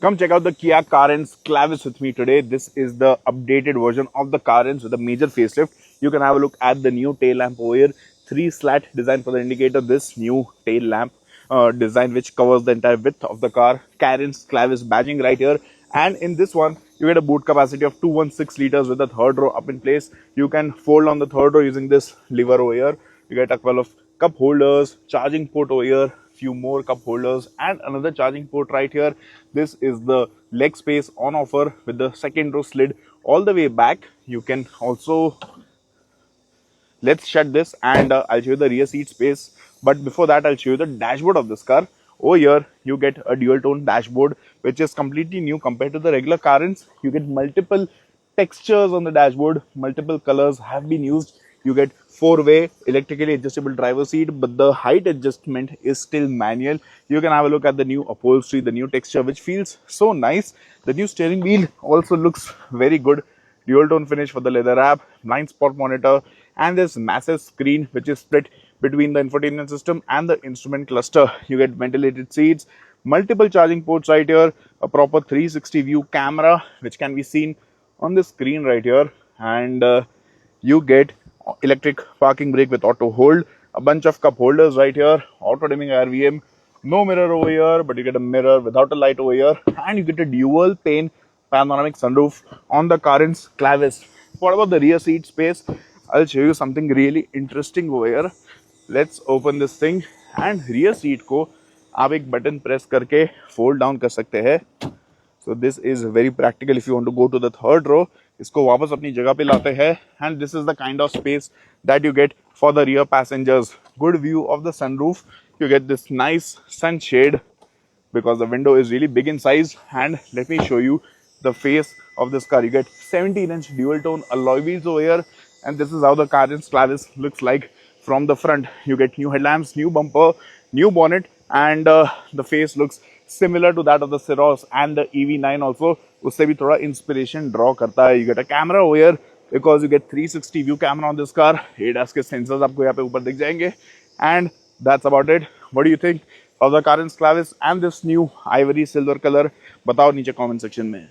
Come check out the Kia Carens Clavis with me today. This is the updated version of the Carens with a major facelift. You can have a look at the new tail lamp over here. 3-slat design for the indicator. This new tail lamp design which covers the entire width of the car. Carens Clavis badging right here. And in this one, you get a boot capacity of 216 liters with the third row up in place. You can fold on the third row using this lever over here. You get a couple of cup holders, charging port over here, few more cup holders and another charging port right here. This is the leg space on offer with the second row slid all the way back. You can also, let's shut this and I'll show you the rear seat space. But before that, I'll show you the dashboard of this car. Over here, you get a dual tone dashboard, which is completely new compared to the regular Carens. You get multiple textures on the dashboard, multiple colors have been used. You get 4-way electrically adjustable driver seat, but the height adjustment is still manual. You can have a look at the new upholstery, the new texture, which feels so nice. The new steering wheel also looks very good. Dual tone finish for the leather wrap, blind spot monitor, and this massive screen which is split between the infotainment system and the instrument cluster. You get ventilated seats, multiple charging ports right here, a proper 360 view camera which can be seen on the screen right here, and you get electric parking brake with auto hold, a bunch of cup holders right here, auto dimming RVM, no mirror over here, but you get a mirror without a light over here, and you get a dual pane panoramic sunroof on the Carens Clavis. What about the rear seat space? I'll show you something really interesting over here. Let's open this thing, and rear seat को आप एक button press करके fold down कर सकते हैं. So this is very practical if you want to go to the third row. इसको वापस अपनी जगह पे लाते हैं, and this is the kind of space that you get for the rear passengers. Good view of the sunroof. You get this nice sunshade because the window is really big in size. And let me show you the face of this car. You get 17-inch dual tone alloy wheels over here, and this is how the Carens Clavis looks like from the front. You get new headlamps, new bumper, new bonnet, and the face looks similar to that of the Syros and the EV9 also. उससे भी थोड़ा inspiration draw करता है. You get a camera over here because you get 360 view camera on this car. ADAS के sensors आपको यहाँ पे ऊपर दिख जाएंगे. And that's about it. What do you think of the Carens Clavis and this new ivory silver color? बताओ नीचे comment section में.